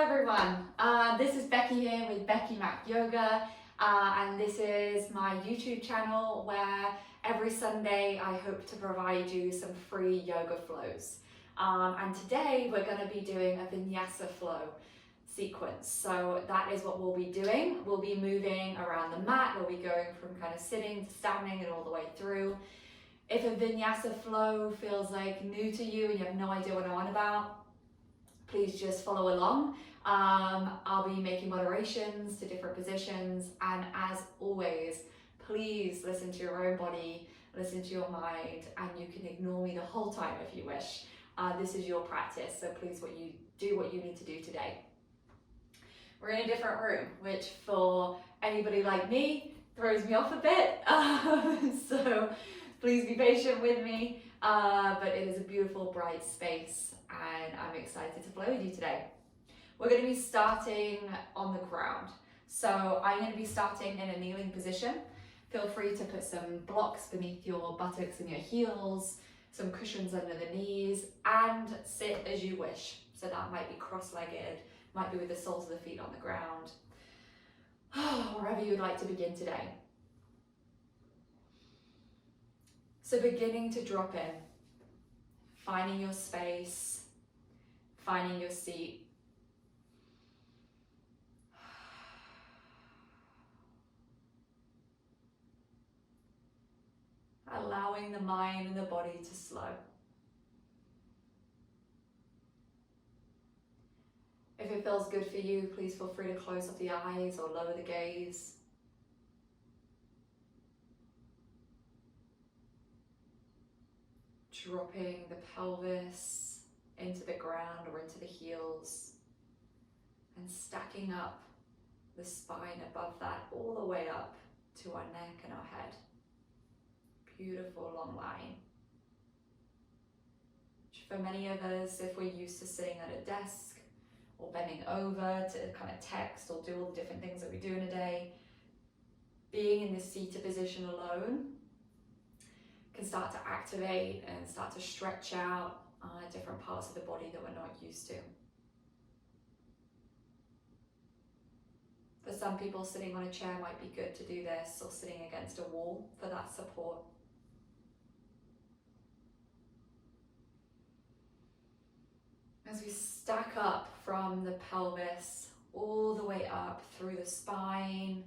everyone, this is Becky here with Becky Mac Yoga, and this is my YouTube channel where every Sunday I hope to provide you some free yoga flows. And today we're going to be doing a Vinyasa flow sequence. So that is what we'll be doing. We'll be moving around the mat, we'll be going from kind of sitting to standing and all the way through. If a Vinyasa flow feels like new to you and you have no idea what I'm on about, please just follow along. I'll be making moderations to different positions, and as always, please listen to your own body, listen to your mind, and you can ignore me the whole time if you wish. This is your practice, so please do what you need to do today. We're in a different room, which for anybody like me throws me off a bit, so please be patient with me, but it is a beautiful, bright space, and I'm excited to flow with you today. We're going to be starting on the ground. So I'm going to be starting in a kneeling position. Feel free to put some blocks beneath your buttocks and your heels, some cushions under the knees, and sit as you wish. So that might be cross-legged, might be with the soles of the feet on the ground, wherever you would like to begin today. So beginning to drop in, finding your space, finding your seat. Allowing the mind and the body to slow. If it feels good for you, please feel free to close off the eyes or lower the gaze. Dropping the pelvis into the ground or into the heels, and stacking up the spine above that all the way up to our neck and our head. Beautiful long line. For many of us, if we're used to sitting at a desk or bending over to kind of text or do all the different things that we do in a day, being in this seated position alone can start to activate and start to stretch out different parts of the body that we're not used to. For some people, sitting on a chair might be good to do this, or sitting against a wall for that support. As we stack up from the pelvis all the way up through the spine,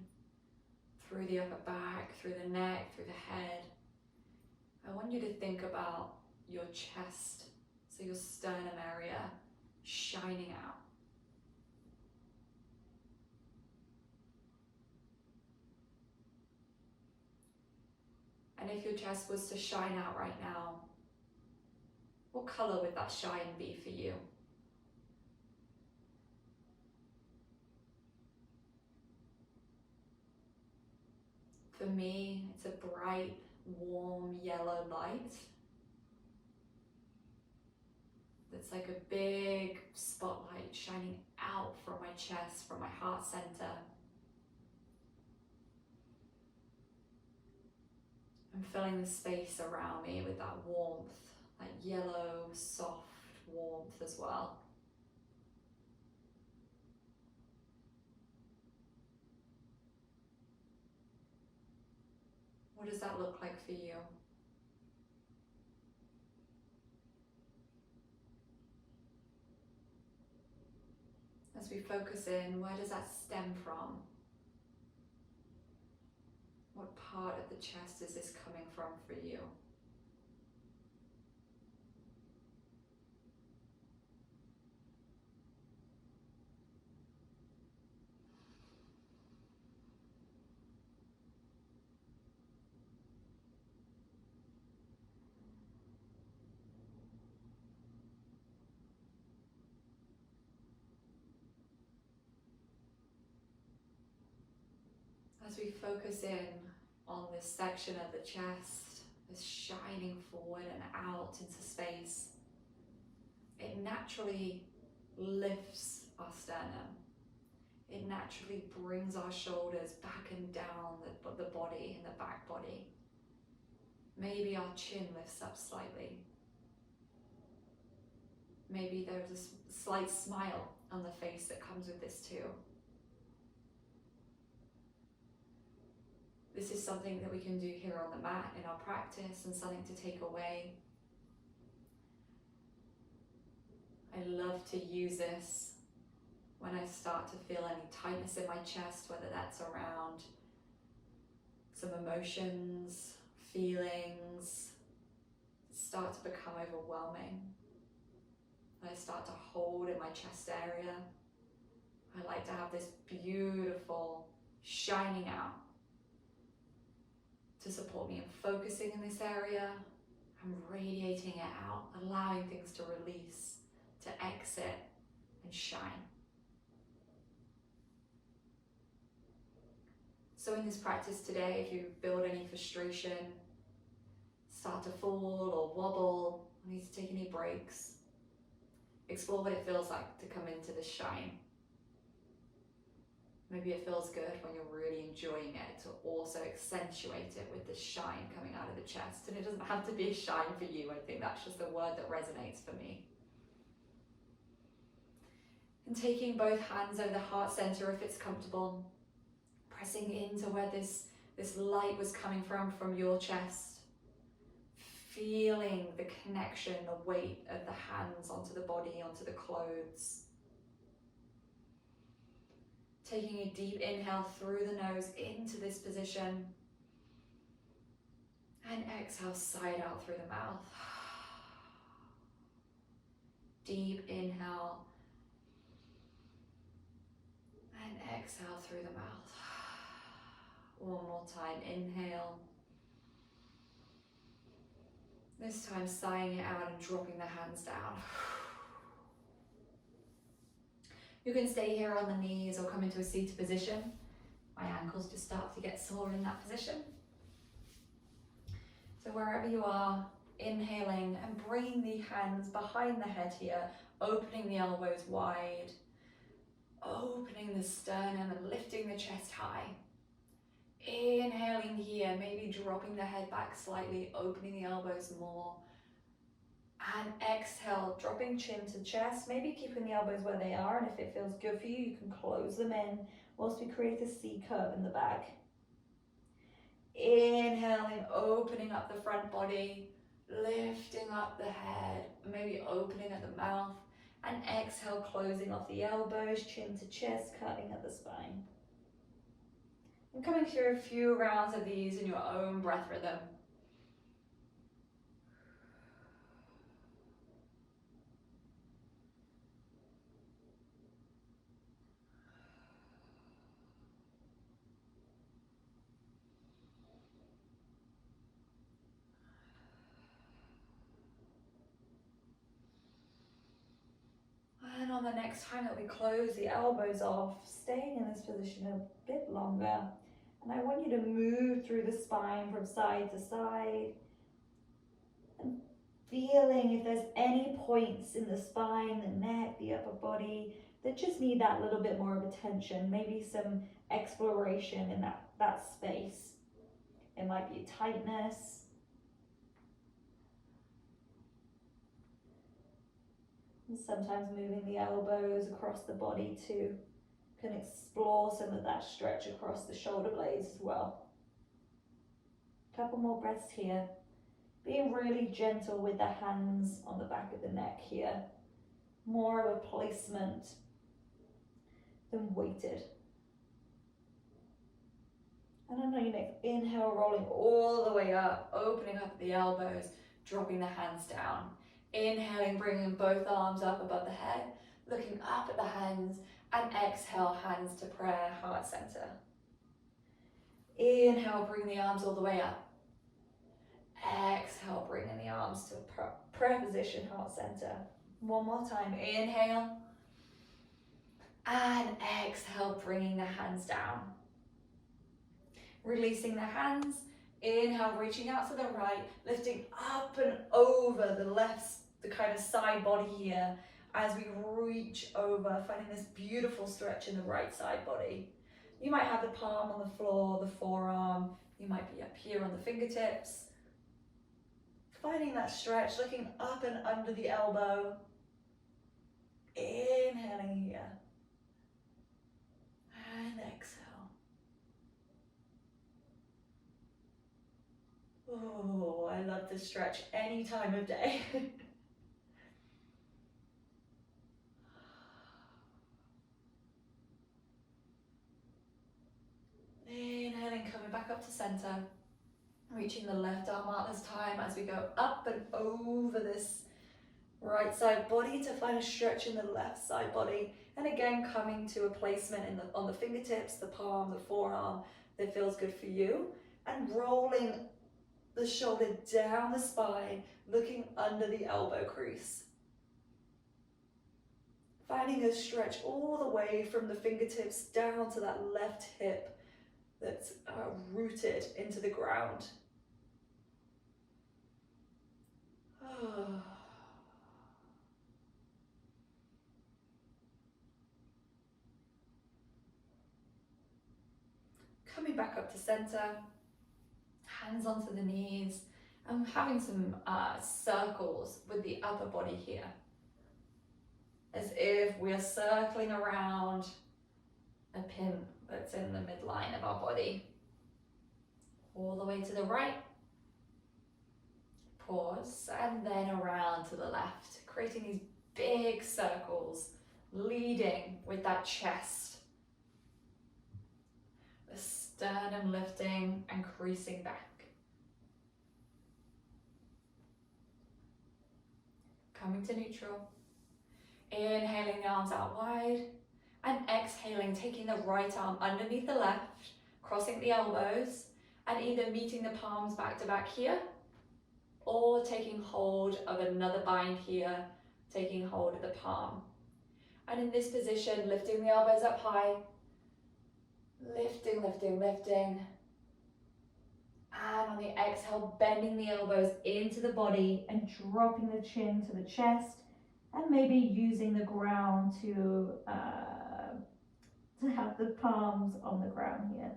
through the upper back, through the neck, through the head, I want you to think about your chest, so your sternum area shining out. And if your chest was to shine out right now, what color would that shine be for you? For me, it's a bright, warm yellow light. That's like a big spotlight shining out from my chest, from my heart center. I'm filling the space around me with that warmth, that yellow, soft warmth as well. What does that look like for you? As we focus in, where does that stem from? What part of the chest is this coming from for you? As we focus in on this section of the chest, this shining forward and out into space, it naturally lifts our sternum. It naturally brings our shoulders back and down the body and the back body. Maybe our chin lifts up slightly. Maybe there's a slight smile on the face that comes with this too. This is something that we can do here on the mat in our practice and something to take away. I love to use this when I start to feel any tightness in my chest, whether that's around some emotions, feelings, start to become overwhelming. I start to hold in my chest area. I like to have this beautiful shining out to support me in focusing in this area and radiating it out, allowing things to release, to exit and shine. So in this practice today, if you build any frustration, start to fall or wobble, or need to take any breaks, explore what it feels like to come into this shine. Maybe it feels good when you're really enjoying it to also accentuate it with the shine coming out of the chest. And it doesn't have to be a shine for you. I think that's just a word that resonates for me. And taking both hands over the heart center if it's comfortable, pressing into where this light was coming from your chest. Feeling the connection, the weight of the hands onto the body, onto the clothes. Taking a deep inhale through the nose into this position. And exhale, side out through the mouth. Deep inhale. And exhale through the mouth. One more time, inhale. This time sighing it out and dropping the hands down. You can stay here on the knees or come into a seated position. My ankles just start to get sore in that position. So wherever you are, inhaling and bringing the hands behind the head here, opening the elbows wide, opening the sternum and lifting the chest high. Inhaling here, maybe dropping the head back slightly, opening the elbows more. And exhale, dropping chin to chest, maybe keeping the elbows where they are, and if it feels good for you, you can close them in whilst we create a C curve in the back. Inhaling, opening up the front body, lifting up the head, maybe opening at the mouth, and exhale, closing off the elbows, chin to chest, curving at the spine. And coming through a few rounds of these in your own breath rhythm. And on the next time that we close the elbows off, staying in this position a bit longer. And I want you to move through the spine from side to side. And feeling if there's any points in the spine, the neck, the upper body that just need that little bit more of attention, maybe some exploration in that space. It might be tightness. And sometimes moving the elbows across the body too can explore some of that stretch across the shoulder blades as well. Couple more breaths here. Being really gentle with the hands on the back of the neck here. More of a placement than weighted. And on your next inhale, rolling all the way up, opening up the elbows, dropping the hands down. Inhaling, bringing both arms up above the head, looking up at the hands, and exhale, hands to prayer, heart center. Inhale, bring the arms all the way up. Exhale, bringing the arms to prayer position, heart center. One more time, inhale. And exhale, bringing the hands down. Releasing the hands. Inhale, reaching out to the right, lifting up and over the left, the kind of side body here as we reach over, finding this beautiful stretch in the right side body. You might have the palm on the floor, the forearm, you might be up here on the fingertips. Finding that stretch, looking up and under the elbow. Inhaling here. And exhale. Oh, I love this stretch any time of day. Inhaling, coming back up to center. Reaching the left arm out this time as we go up and over this right side body to find a stretch in the left side body. And again, coming to a placement on the fingertips, the palm, the forearm that feels good for you. And rolling the shoulder down the spine, looking under the elbow crease. Finding a stretch all the way from the fingertips down to that left hip that's rooted into the ground. Coming back up to center, hands onto the knees, and having some circles with the upper body here. As if we are circling around a pin that's in the midline of our body. All the way to the right. Pause, and then around to the left, creating these big circles, leading with that chest. The sternum lifting and creasing back. Coming to neutral. Inhaling the arms out wide, and exhaling, taking the right arm underneath the left, crossing the elbows, and either meeting the palms back to back here, or taking hold of another bind here, taking hold of the palm. And in this position, lifting the elbows up high, lifting, lifting, lifting. And on the exhale, bending the elbows into the body and dropping the chin to the chest, and maybe using the ground to have the palms on the ground here.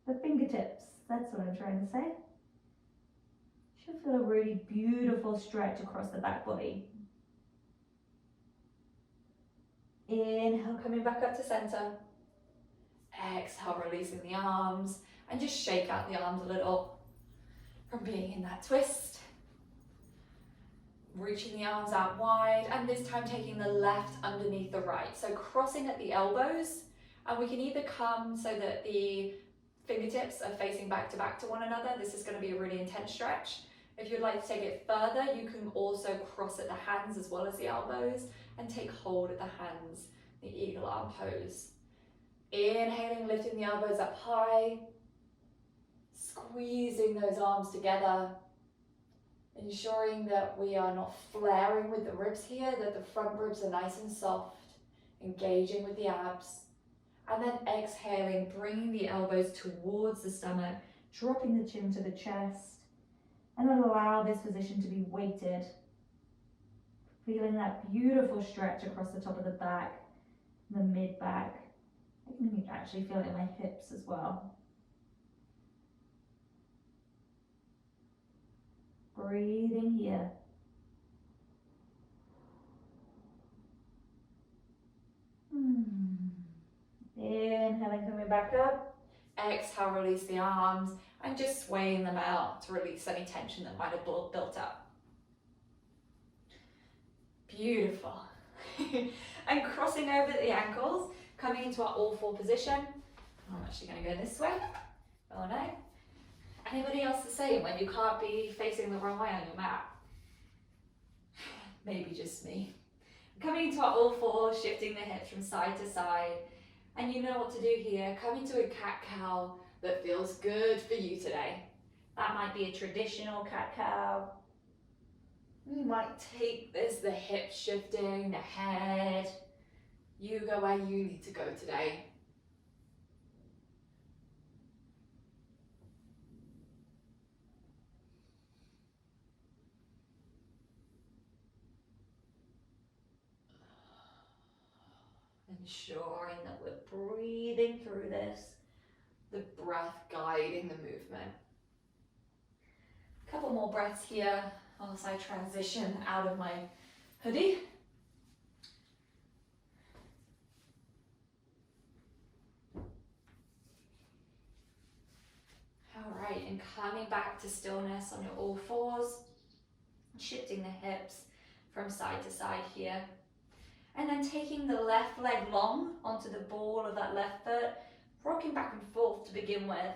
The fingertips, that's what I'm trying to say. Should feel a really beautiful stretch across the back body. Inhale, coming back up to center. Exhale, releasing the arms, and just shake out the arms a little from being in that twist. Reaching the arms out wide, and this time taking the left underneath the right. So crossing at the elbows, and we can either come so that the fingertips are facing back to one another. This is going to be a really intense stretch. If you'd like to take it further, you can also cross at the hands as well as the elbows and take hold at the hands, the eagle arm pose. Inhaling, lifting the elbows up high, squeezing those arms together, ensuring that we are not flaring with the ribs here, that the front ribs are nice and soft, engaging with the abs. And then exhaling, bringing the elbows towards the stomach, dropping the chin to the chest, and then allow this position to be weighted. Feeling that beautiful stretch across the top of the back, the mid back. I can actually feel it in my hips as well. Breathing here. Inhaling, coming back up. Exhale, release the arms, and just swaying them out to release any tension that might have built up. Beautiful. And crossing over the ankles, coming into our all four position. I'm actually going to go this way. Oh no. Anybody else the same when you can't be facing the wrong way on your mat? Maybe just me. Coming into our all four, shifting the hips from side to side. And you know what to do here. Come into a cat-cow that feels good for you today. That might be a traditional cat-cow. You might take this, the hips shifting, the head. You go where you need to go today. Ensuring that we're breathing through this, the breath guiding the movement. A couple more breaths here whilst I transition out of my hoodie. coming back to stillness on your all fours, shifting the hips from side to side here. And then taking the left leg long onto the ball of that left foot, rocking back and forth to begin with,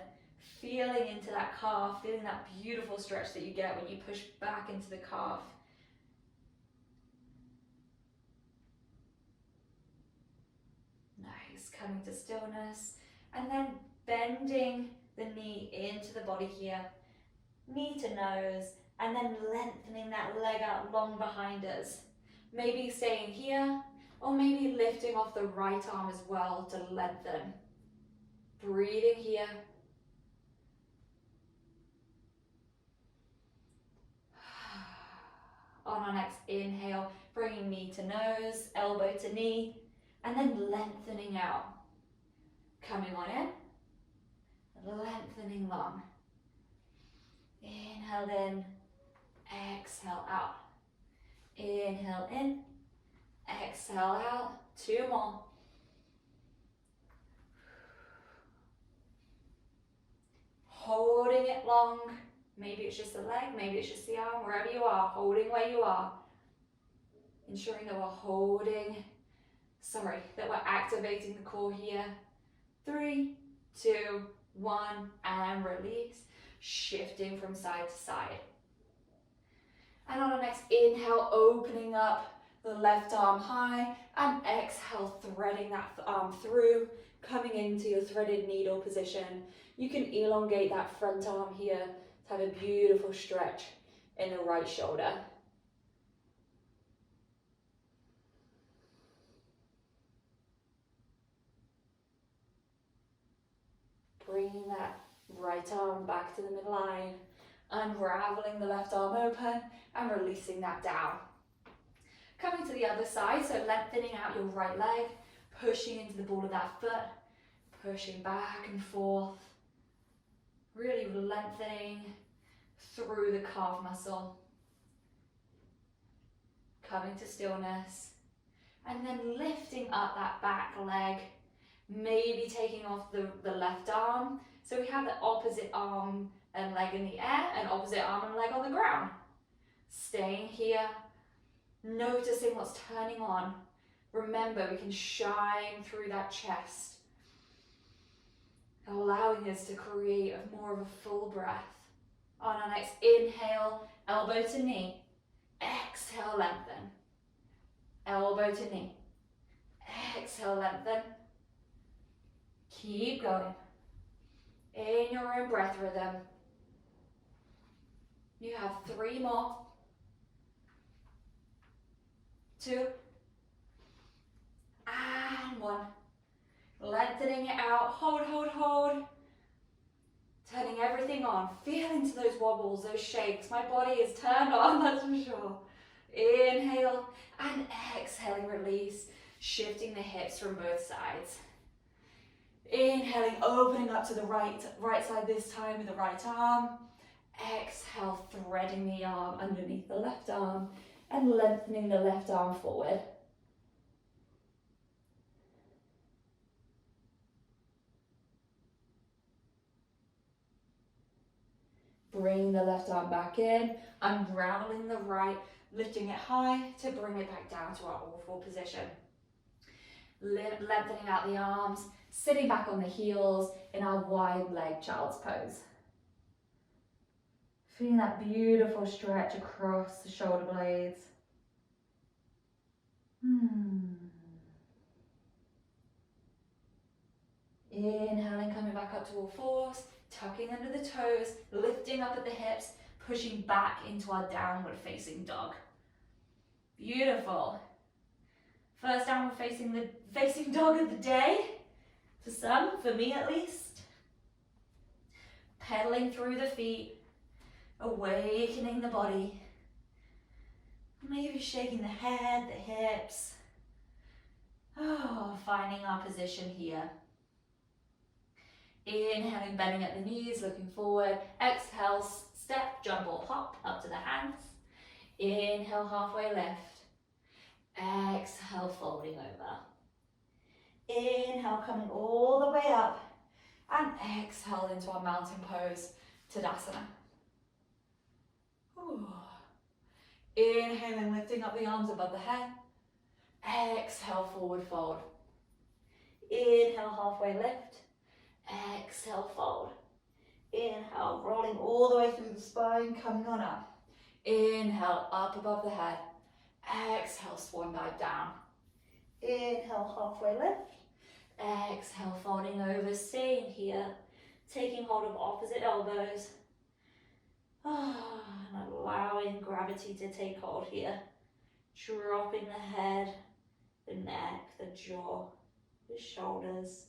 feeling into that calf, feeling that beautiful stretch that you get when you push back into the calf. Nice, coming to stillness, and then bending the knee into the body here, knee to nose, and then lengthening that leg out long behind us. Maybe staying here, or maybe lifting off the right arm as well to lengthen. Breathing here. On our next inhale, bringing knee to nose, elbow to knee, and then lengthening out. Coming on in, lengthening long. Inhale in, exhale out. Inhale in, exhale out. 2 more. Holding it long. Maybe it's just the leg, maybe it's just the arm, wherever you are, holding where you are. Ensuring that that we're activating the core here. 3, 2, 1, and release. Shifting from side to side. And on our next inhale, opening up the left arm high, and exhale, threading that arm through, coming into your threaded needle position. You can elongate that front arm here to have a beautiful stretch in the right shoulder. Bringing that right arm back to the midline, unraveling the left arm open and releasing that down. Coming to the other side, so lengthening out your right leg, pushing into the ball of that foot, pushing back and forth, really lengthening through the calf muscle. Coming to stillness, and then lifting up that back leg, maybe taking off the left arm. So we have the opposite arm and leg in the air, and opposite arm and leg on the ground. Staying here, noticing what's turning on. Remember, we can shine through that chest, allowing us to create more of a full breath. On our next inhale, elbow to knee. Exhale, lengthen. Elbow to knee. Exhale, lengthen. Keep going. In your own breath rhythm. You have 3 more. 2. And 1. Lengthening it out. Hold, hold, hold. Turning everything on. Feel into those wobbles, those shakes. My body is turned on, that's for sure. Inhale and exhaling, release. Shifting the hips from both sides. Inhaling, opening up to the right side this time with the right arm. Exhale, threading the arm underneath the left arm and lengthening the left arm forward. Bring the left arm back in, unraveling the right, lifting it high to bring it back down to our all four position. Lengthening out the arms, sitting back on the heels in our wide leg child's pose. Feeling that beautiful stretch across the shoulder blades. Inhaling, coming back up to all fours, tucking under the toes, lifting up at the hips, pushing back into our downward facing dog. Beautiful. First downward facing dog of the day, for some, for me at least. Pedaling through the feet, awakening the body. Maybe shaking the head, the hips. Finding our position here. Inhaling, bending at the knees, looking forward. Exhale, step, jump or hop up to the hands. Inhale, halfway lift. Exhale, folding over. Inhale, coming all the way up. And exhale into our mountain pose, Tadasana. Ooh. Inhaling, lifting up the arms above the head. Exhale, forward fold. Inhale, halfway lift. Exhale, fold. Inhale, rolling all the way through the spine, coming on up. Inhale, up above the head. Exhale, swan dive down. Inhale, halfway lift. Exhale, folding over, staying here. Taking hold of opposite elbows. And allowing gravity to take hold here. Dropping the head, the neck, the jaw, the shoulders,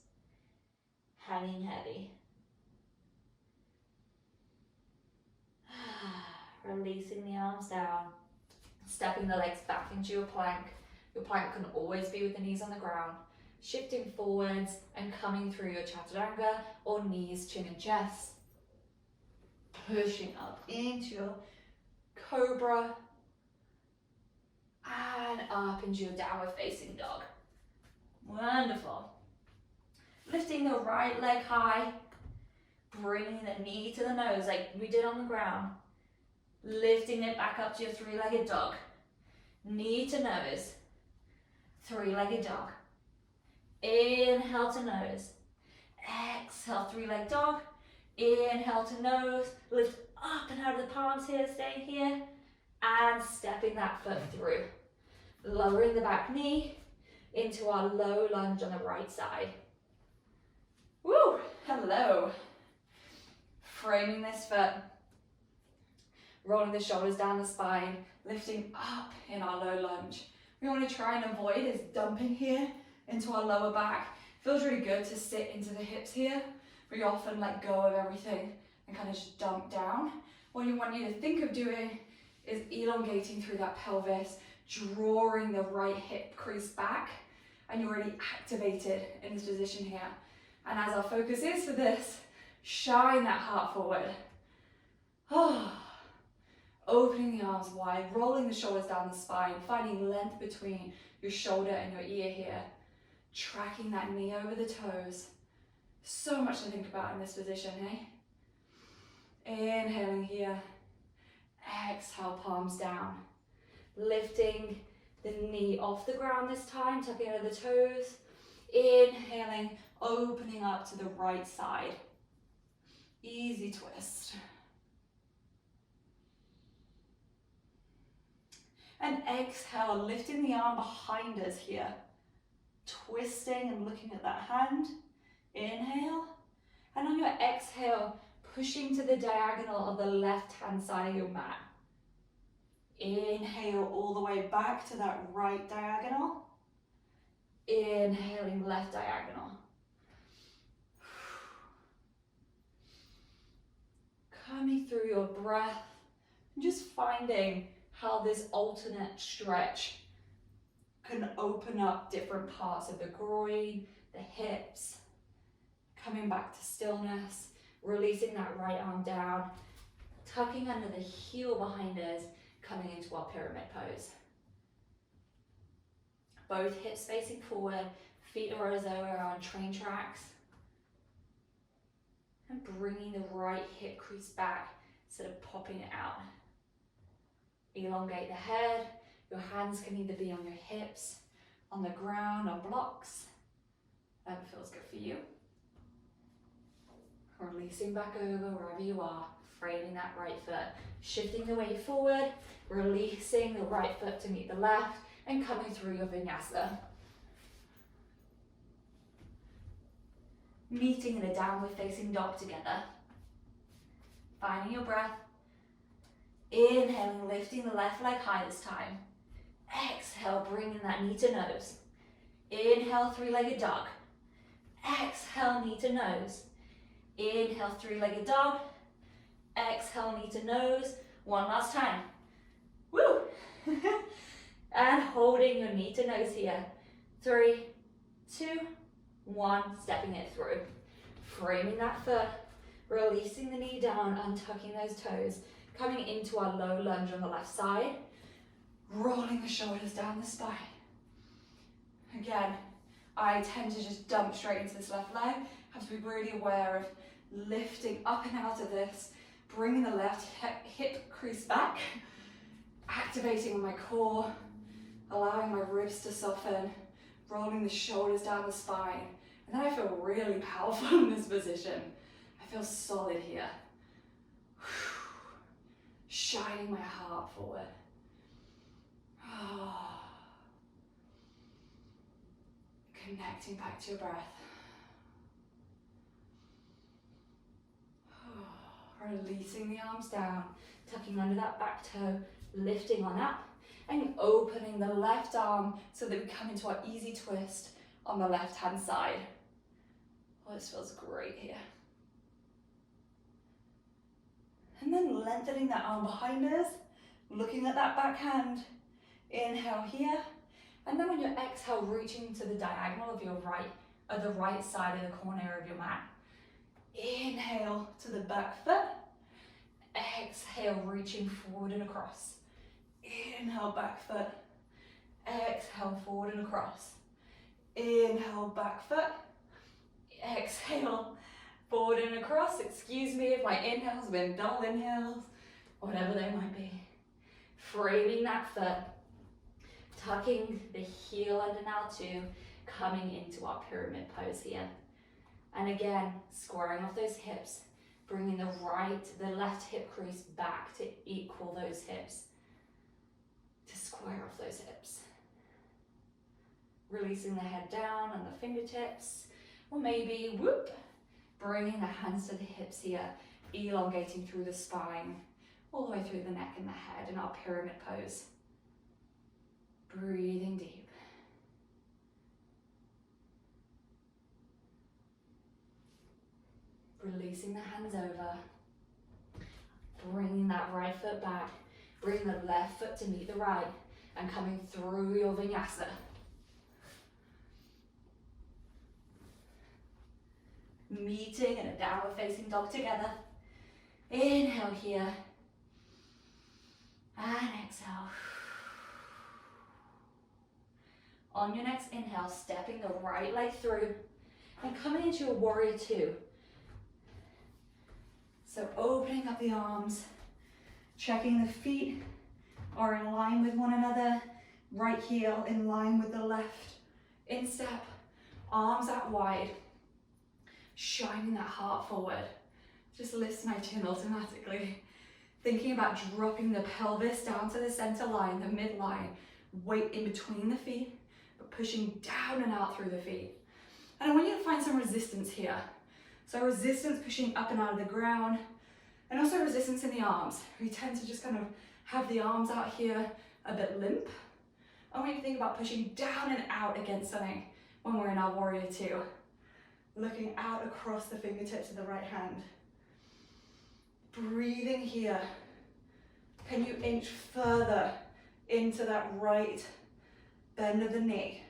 hanging heavy. Releasing the arms down, stepping the legs back into your plank. Your plank can always be with the knees on the ground. Shifting forwards and coming through your chaturanga or knees, chin and chest. Pushing up into your cobra and up into your downward facing dog. Wonderful. Lifting the right leg high, bringing the knee to the nose like we did on the ground. Lifting it back up to your three-legged dog. Knee to nose. Three-legged dog. Inhale to nose. Exhale, three-legged dog. Inhale to nose. Lift up and out of the palms here, staying here. And stepping that foot through. Lowering the back knee into our low lunge on the right side. Woo! Hello. Framing this foot. Rolling the shoulders down the spine, lifting up in our low lunge. We want to try and avoid is dumping here into our lower back. Feels really good to sit into the hips here. We often let go of everything and kind of just dump down. What you want you to think of doing is elongating through that pelvis, drawing the right hip crease back, and you're already activated in this position here. And as our focus is for this, shine that heart forward. Opening the arms wide, rolling the shoulders down the spine, finding length between your shoulder and your ear here. Tracking that knee over the toes. So much to think about in this position, eh? Inhaling here. Exhale, palms down. Lifting the knee off the ground this time, tucking under the toes. Inhaling, opening up to the right side. Easy twist. And exhale, lifting the arm behind us here. Twisting and looking at that hand. Inhale. And on your exhale, pushing to the diagonal of the left-hand side of your mat. Inhale all the way back to that right diagonal. Inhaling left diagonal. Coming through your breath, and just finding how this alternate stretch can open up different parts of the groin, the hips, coming back to stillness, releasing that right arm down, tucking under the heel behind us, coming into our pyramid pose. Both hips facing forward, feet or as though we're on train tracks. And bringing the right hip crease back instead of popping it out. Elongate the head. Your hands can either be on your hips, on the ground, on blocks. That feels good for you. Releasing back over wherever you are, framing that right foot, shifting the weight forward, releasing the right foot to meet the left, and coming through your vinyasa. Meeting in a downward facing dog together. Finding your breath. Inhaling, lifting the left leg high this time. Exhale, bringing that knee to nose. Inhale, three-legged dog. Exhale, knee to nose. Inhale, three-legged dog. Exhale, knee to nose. One last time. Woo! And holding your knee to nose here. 3, 2, 1. Stepping it through. Framing that foot. Releasing the knee down, untucking those toes. Coming into our low lunge on the left side. Rolling the shoulders down the spine. Again, I tend to just dump straight into this left leg. Have to be really aware of lifting up and out of this, bringing the left hip crease back, activating my core, allowing my ribs to soften, rolling the shoulders down the spine. And then I feel really powerful in this position. I feel solid here. Shining my heart forward. Connecting back to your breath. Releasing the arms down, tucking under that back toe, lifting on up, and opening the left arm so that we come into our easy twist on the left hand side. Oh, this feels great here. And then lengthening that arm behind us, looking at that back hand. Inhale here, and then on your exhale, reaching to the diagonal of your the right side of the corner of your mat. Inhale to the back foot. Exhale, reaching forward and across. Inhale, back foot. Exhale, forward and across. Inhale, back foot. Exhale, forward and across. Excuse me if my inhales have been double inhales, whatever they might be. Framing that foot. Tucking the heel under now too, coming into our pyramid pose here. And again, squaring off those hips, bringing the left hip crease back to equal those hips, to square off those hips. Releasing the head down and the fingertips, or maybe, bringing the hands to the hips here, elongating through the spine, all the way through the neck and the head in our pyramid pose. Breathing deep. Releasing the hands over. Bringing that right foot back. Bring the left foot to meet the right. And coming through your vinyasa. Meeting in a downward facing dog together. Inhale here. And exhale. On your next inhale, stepping the right leg through and coming into your warrior two. So opening up the arms, checking the feet are in line with one another, right heel in line with the left. Instep, arms out wide, shining that heart forward. Just lifts my chin automatically. Thinking about dropping the pelvis down to the center line, the midline, weight in between the feet, but pushing down and out through the feet. And I want you to find some resistance here. So resistance pushing up and out of the ground, and also resistance in the arms. We tend to just kind of have the arms out here a bit limp. I want you to think about pushing down and out against something when we're in our warrior two. Looking out across the fingertips of the right hand. Breathing here. Can you inch further into that right bend of the knee?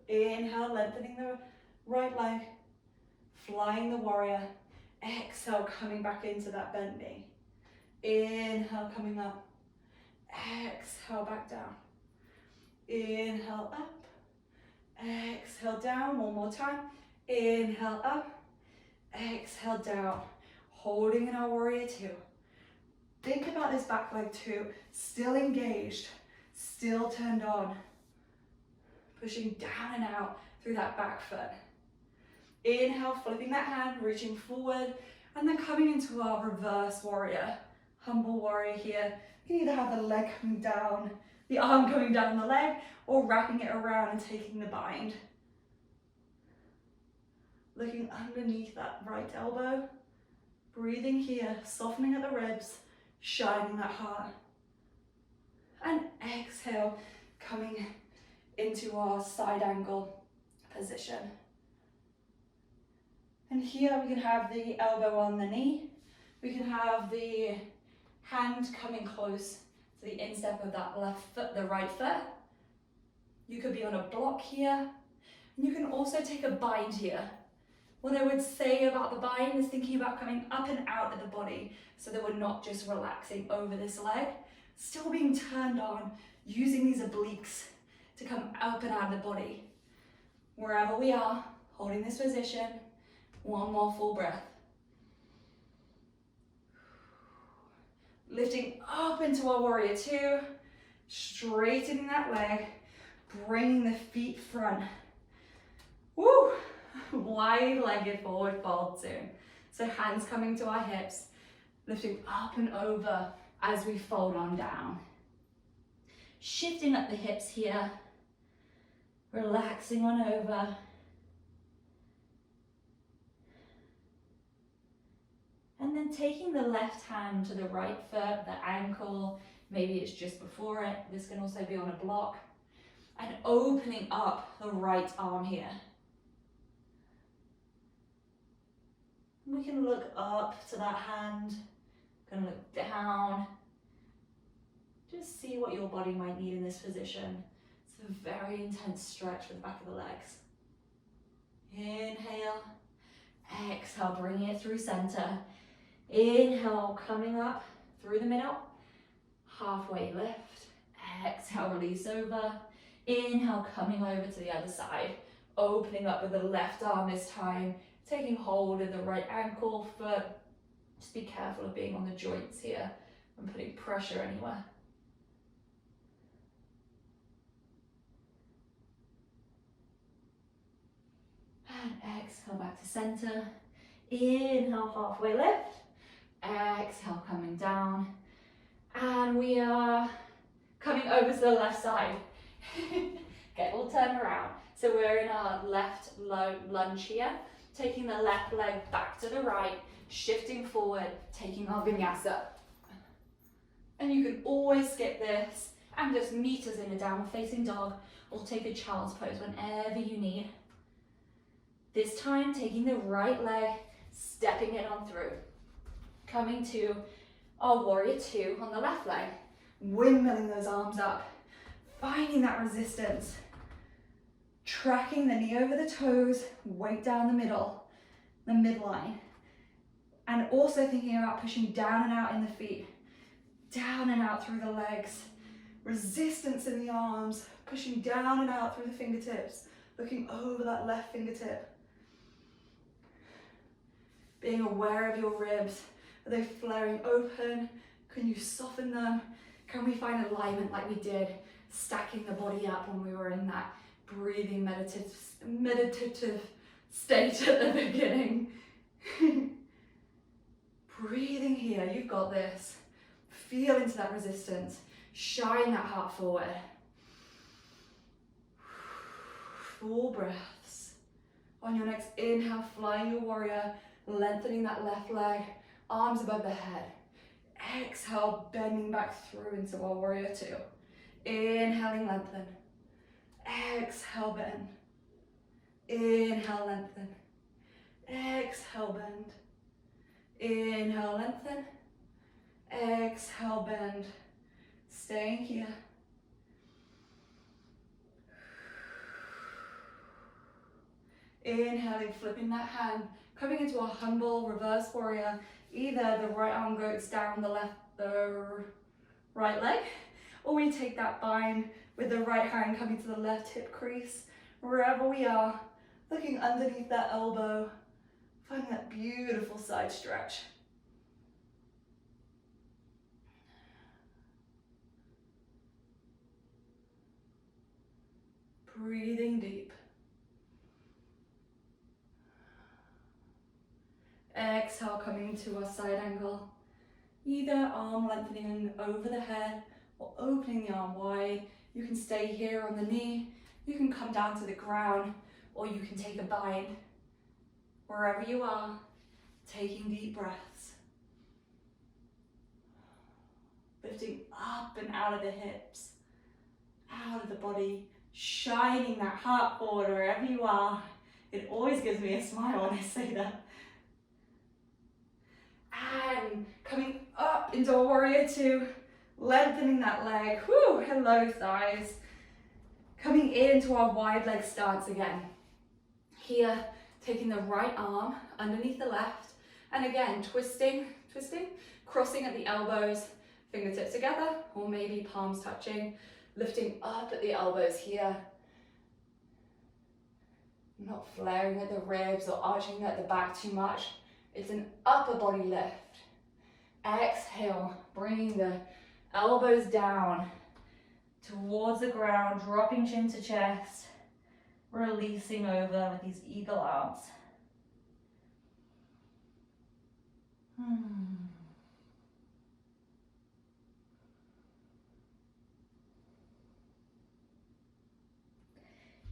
Inhale, lengthening the right leg, flying the warrior. Exhale, coming back into that bent knee. Inhale, coming up. Exhale, back down. Inhale, up. Exhale, down. One more time. Inhale, up. Exhale, down. Holding in our warrior two. Think about this back leg too. Still engaged, still turned on. Pushing down and out through that back foot. Inhale, flipping that hand, reaching forward, and then coming into our reverse warrior. Humble warrior here. You can either have the leg coming down, the arm coming down the leg, or wrapping it around and taking the bind. Looking underneath that right elbow. Breathing here, softening at the ribs, shining that heart. And exhale, coming into our side angle position. And here we can have the elbow on the knee. We can have the hand coming close to the instep of that left foot, the right foot. You could be on a block here. And you can also take a bind here. What I would say about the bind is thinking about coming up and out of the body so that we're not just relaxing over this leg, still being turned on, using these obliques to come up and out of the body. Wherever we are, holding this position, one more full breath. Lifting up into our warrior two, straightening that leg, bringing the feet front. Woo! Wide-legged forward fold soon. So hands coming to our hips, lifting up and over as we fold on down. Shifting up the hips here, relaxing on over. And then taking the left hand to the right foot, the ankle, maybe it's just before it. This can also be on a block. And opening up the right arm here. We can look up to that hand, can look down. Just see what your body might need in this position. It's a very intense stretch for the back of the legs. Inhale, exhale, bringing it through center. Inhale, coming up through the middle, halfway lift. Exhale, release over. Inhale, coming over to the other side, opening up with the left arm this time, taking hold of the right ankle, foot. Just be careful of being on the joints here and putting pressure anywhere. And exhale back to center. Inhale, halfway lift. Exhale, coming down. And we are coming over to the left side. Okay, we'll turn around. So we're in our left lunge here, taking the left leg back to the right, shifting forward, taking our vinyasa. And you can always skip this and just meet us in a downward facing dog or take a child's pose whenever you need. This time, taking the right leg, stepping it on through. Coming to our warrior two on the left leg, windmilling those arms up, finding that resistance, tracking the knee over the toes, weight down the middle, the midline, and also thinking about pushing down and out in the feet, down and out through the legs, resistance in the arms, pushing down and out through the fingertips, looking over that left fingertip, being aware of your ribs. Are they flaring open? Can you soften them? Can we find alignment like we did, stacking the body up when we were in that breathing meditative state at the beginning? Breathing here, you've got this. Feel into that resistance. Shine that heart forward. Full breaths. On your next inhale, flying your warrior, lengthening that left leg, arms above the head. Exhale, bending back through into our warrior two. Inhaling, lengthen. Exhale, bend. Inhale, lengthen. Exhale, bend. Inhale, lengthen. Exhale, bend. Staying here. Inhaling, flipping that hand, coming into a humble reverse warrior. Either the right arm goes down the right leg, or we take that bind with the right hand coming to the left hip crease. Wherever we are, looking underneath that elbow, finding that beautiful side stretch. Breathing deep. Exhale, coming to our side angle. Either arm lengthening over the head or opening the arm wide. You can stay here on the knee. You can come down to the ground, or you can take a bind. Wherever you are, taking deep breaths. Lifting up and out of the hips, out of the body, shining that heart forward wherever you are. It always gives me a smile when I say that. And coming up into a warrior two, lengthening that leg. Whoo, hello thighs. Coming into our wide leg stance again. Here, taking the right arm underneath the left, and again, twisting, crossing at the elbows, fingertips together, or maybe palms touching. Lifting up at the elbows here. Not flaring at the ribs or arching at the back too much. It's an upper body lift. Exhale, bringing the elbows down towards the ground, dropping chin to chest, releasing over with these eagle arms.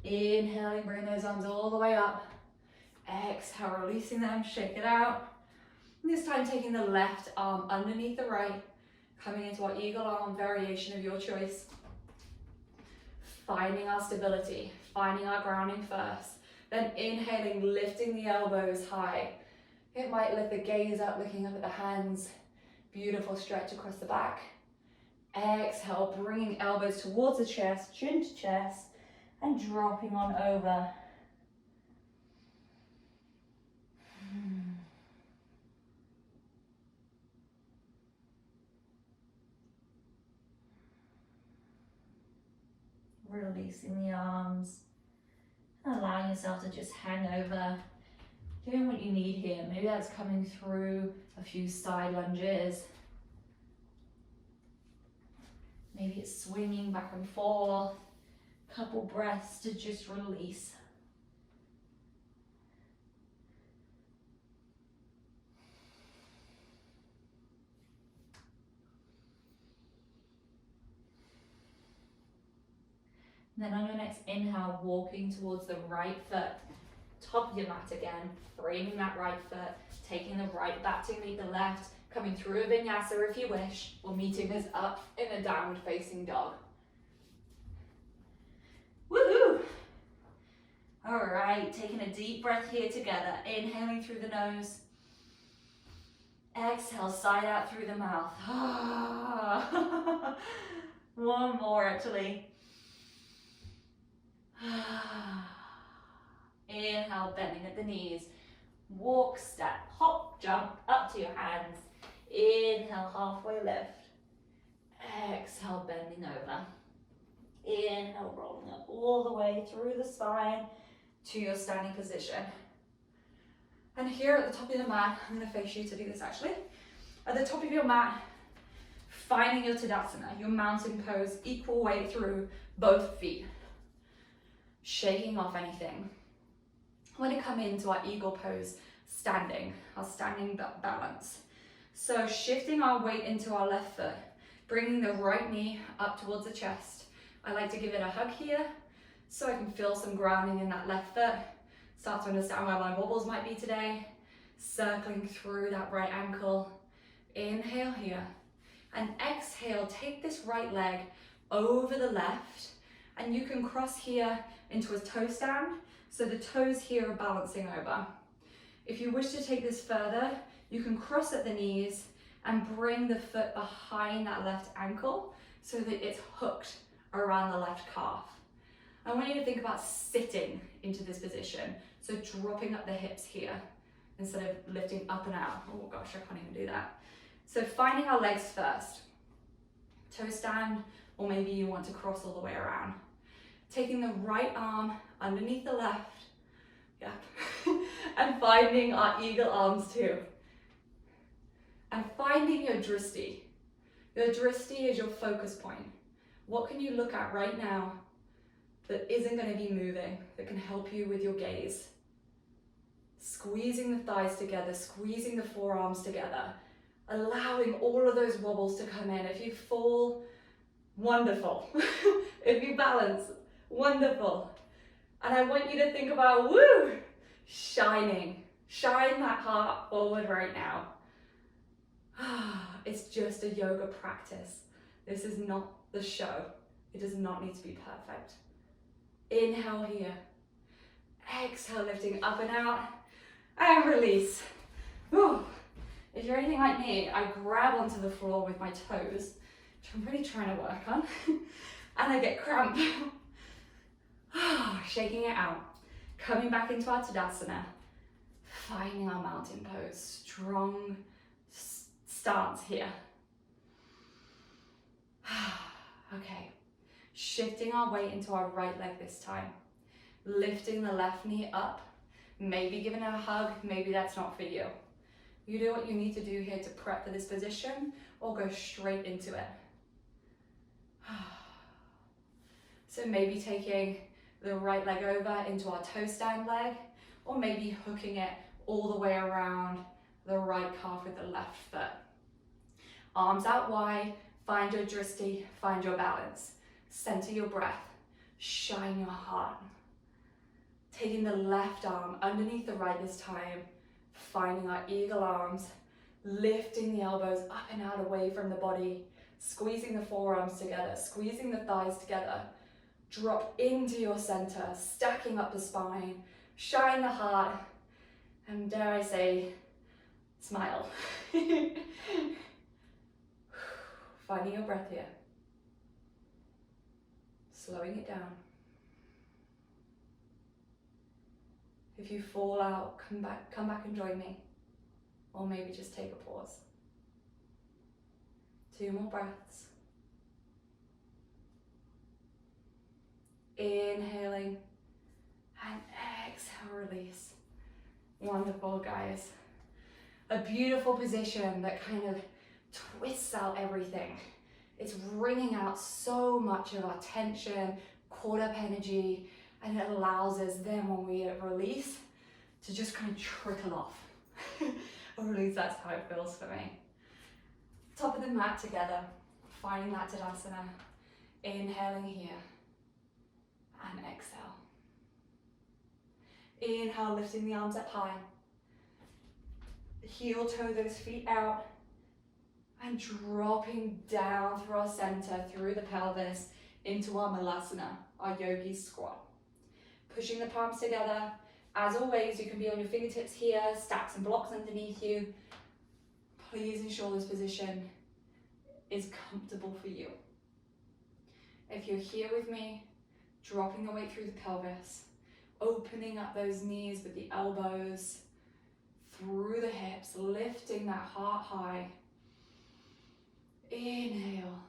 Inhaling, bring those arms all the way up. Exhale, releasing them, shake it out. And this time taking the left arm underneath the right, coming into our eagle arm variation of your choice. Finding our stability, finding our grounding first. Then inhaling, lifting the elbows high. It might lift the gaze up, looking up at the hands. Beautiful stretch across the back. Exhale, bringing elbows towards the chest, chin to chest, and dropping on over. Releasing the arms, allowing yourself to just hang over, doing what you need here. Maybe that's coming through a few side lunges. Maybe it's swinging back and forth, couple breaths to just release. And then on your next inhale, walking towards the right foot, top of your mat again, framing that right foot, taking the right back to meet the left, coming through a vinyasa if you wish, or meeting us up in a downward facing dog. Woohoo! All right, taking a deep breath here together, inhaling through the nose. Exhale, side out through the mouth. One more actually. Inhale, bending at the knees. Walk, step, hop, jump, up to your hands. Inhale, halfway lift. Exhale, bending over. Inhale, rolling up all the way through the spine to your standing position. And here at the top of the mat, I'm going to face you to do this actually. At the top of your mat, finding your Tadasana, your mountain pose, equal weight through both feet. Shaking off anything. I want to come into our eagle pose, standing, our standing balance. So shifting our weight into our left foot, bringing the right knee up towards the chest. I like to give it a hug here, so I can feel some grounding in that left foot. Start to understand where my wobbles might be today. Circling through that right ankle. Inhale here. And exhale, take this right leg over the left. And you can cross here into a toe stand. So the toes here are balancing over. If you wish to take this further, you can cross at the knees and bring the foot behind that left ankle so that it's hooked around the left calf. I want you to think about sitting into this position. So dropping up the hips here instead of lifting up and out. Oh gosh, I can't even do that. So finding our legs first. Toe stand, or maybe you want to cross all the way around. Taking the right arm underneath the left. Yep. And finding our eagle arms too. And finding your dristi. Your dristi is your focus point. What can you look at right now that isn't going to be moving, that can help you with your gaze? Squeezing the thighs together, squeezing the forearms together, allowing all of those wobbles to come in. If you fall, wonderful. If you balance, wonderful. And I want you to think about, woo, shining. Shine that heart forward right now. It's just a yoga practice. This is not the show. It does not need to be perfect. Inhale here. Exhale, lifting up and out. And release. Whew. If you're anything like me, I grab onto the floor with my toes, which I'm really trying to work on, and I get cramp. Shaking it out. Coming back into our Tadasana. Finding our mountain pose. Strong stance here. Okay. Shifting our weight into our right leg this time. Lifting the left knee up, maybe giving it a hug, maybe that's not for you. You do what you need to do here to prep for this position or go straight into it. So maybe taking the right leg over into our toe stand leg, or maybe hooking it all the way around the right calf with the left foot. Arms out wide, find your drishti, find your balance. Center your breath, shine your heart. Taking the left arm underneath the right this time, finding our eagle arms, lifting the elbows up and out away from the body, squeezing the forearms together, squeezing the thighs together. Drop into your center, stacking up the spine, shine the heart, and dare I say, smile. Finding your breath here. Slowing it down. If you fall out, come back and join me. Or maybe just take a pause. 2 more breaths. Inhaling and exhale, release. Wonderful, guys. A beautiful position that kind of twists out everything. It's wringing out so much of our tension, caught up energy, and it allows us then when we release to just kind of trickle off. Or at least that's how it feels for me. Top of the mat together, finding that Tadasana. Inhaling here and exhale. Inhale, lifting the arms up high. Heel toe those feet out and dropping down through our center, through the pelvis, into our Malasana, our yogi squat. Pushing the palms together. As always, you can be on your fingertips here, stack some blocks underneath you. Please ensure this position is comfortable for you. If you're here with me, dropping the weight through the pelvis, opening up those knees with the elbows, through the hips, lifting that heart high. Inhale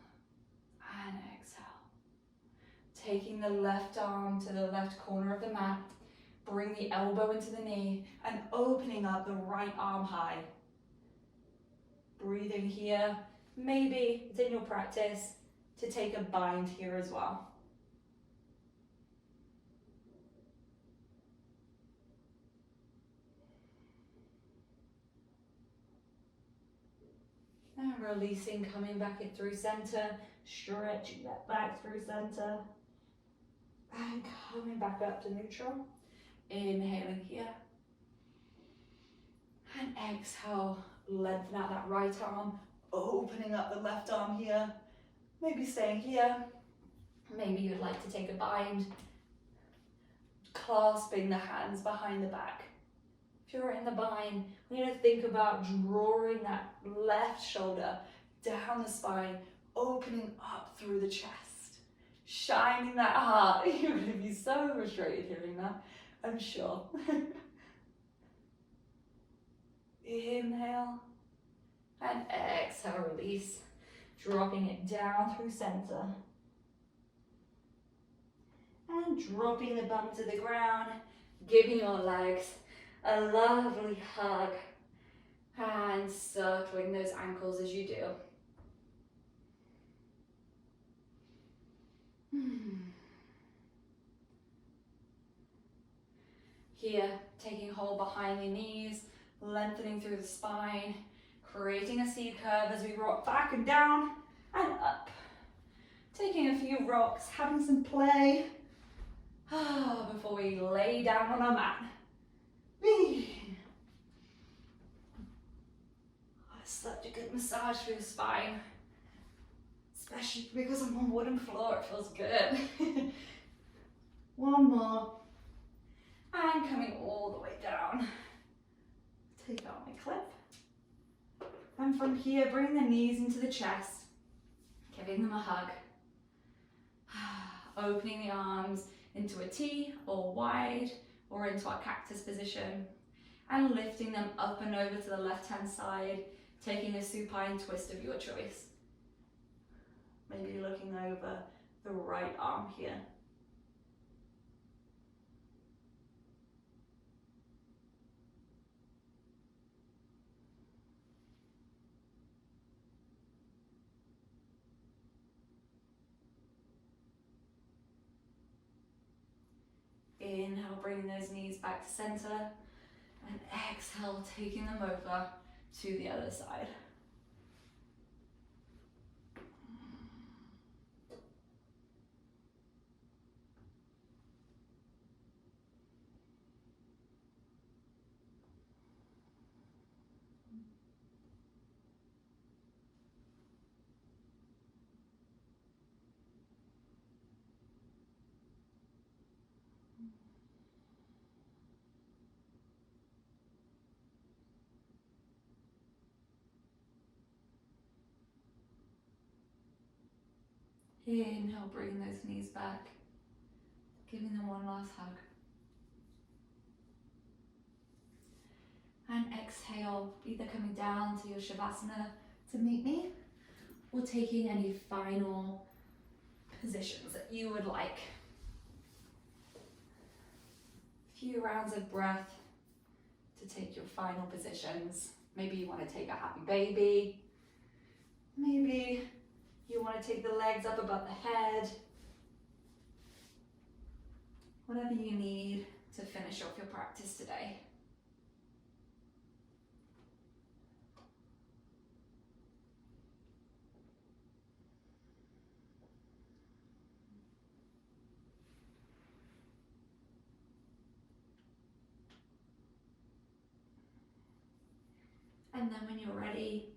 and exhale. Taking the left arm to the left corner of the mat, bring the elbow into the knee and opening up the right arm high. Breathing here. Maybe it's in your practice to take a bind here as well. And releasing, coming back in through center, stretching that back through center. And coming back up to neutral. Inhaling here. And exhale, lengthen out that right arm, opening up the left arm here. Maybe staying here. Maybe you'd like to take a bind. Clasping the hands behind the back. If you're in the bind, we need to think about drawing that left shoulder down the spine, opening up through the chest, shining that heart. You're going to be so frustrated hearing that, I'm sure. Inhale and exhale, release, dropping it down through center. And dropping the bum to the ground, giving your legs a lovely hug and circling those ankles as you do. Here, taking hold behind the knees, lengthening through the spine, creating a C curve as we rock back and down and up. Taking a few rocks, having some play before we lay down on our mat. Such a good massage for the spine, especially because I'm on wooden floor, it feels good. One more, and coming all the way down. Take out my clip, and from here, bring the knees into the chest, giving them a hug. Opening the arms into a T or wide, or into our cactus position, and lifting them up and over to the left-hand side, taking a supine twist of your choice. Maybe looking over the right arm here. Inhale, bring those knees back to center, and exhale, taking them over to the other side. Inhale, bring those knees back, giving them one last hug. And exhale, either coming down to your Shavasana to meet me, or taking any final positions that you would like. A few rounds of breath to take your final positions. Maybe you want to take a happy baby. Maybe you want to take the legs up above the head. Whatever you need to finish off your practice today. And then when you're ready,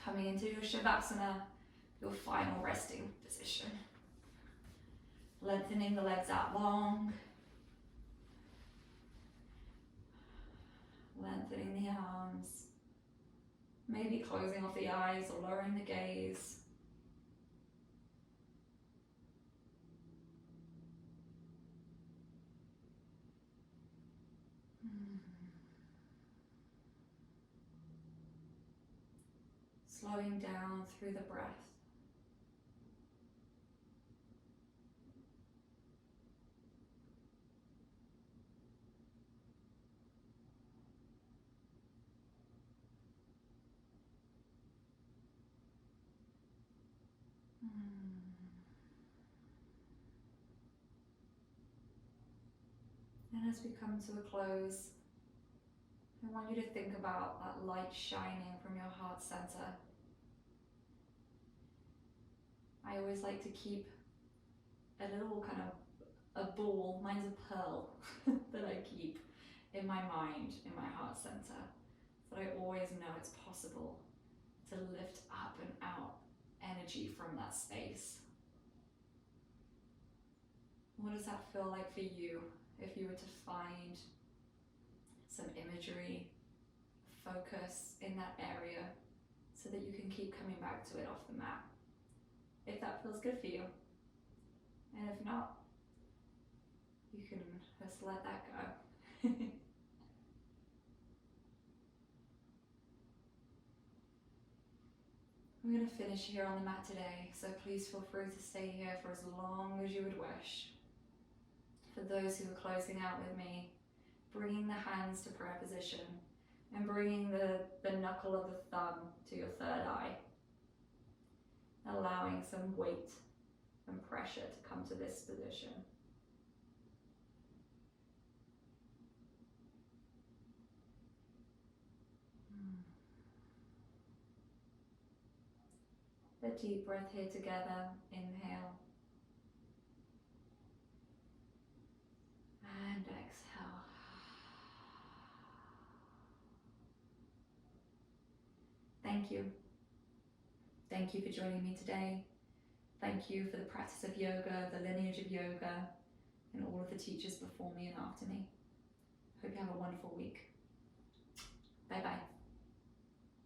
coming into your Shavasana, your final resting position. Lengthening the legs out long. Lengthening the arms. Maybe closing off the eyes or lowering the gaze. Slowing down through the breath. And as we come to a close, I want you to think about that light shining from your heart center. I always like to keep a little kind of a ball, mine's a pearl, that I keep in my mind, in my heart center, so that I always know it's possible to lift up and out energy from that space. What does that feel like for you if you were to find some imagery, focus in that area so that you can keep coming back to it off the mat? If that feels good for you. And if not, you can just let that go. I'm going to finish here on the mat today, so please feel free to stay here for as long as you would wish. For those who are closing out with me, bringing the hands to prayer position and bringing the knuckle of the thumb to your third eye, allowing some weight and pressure to come to this position. A deep breath here together. Inhale. And exhale. Thank you. Thank you for joining me today. Thank you for the practice of yoga, the lineage of yoga, and all of the teachers before me and after me. Hope you have a wonderful week. Bye bye.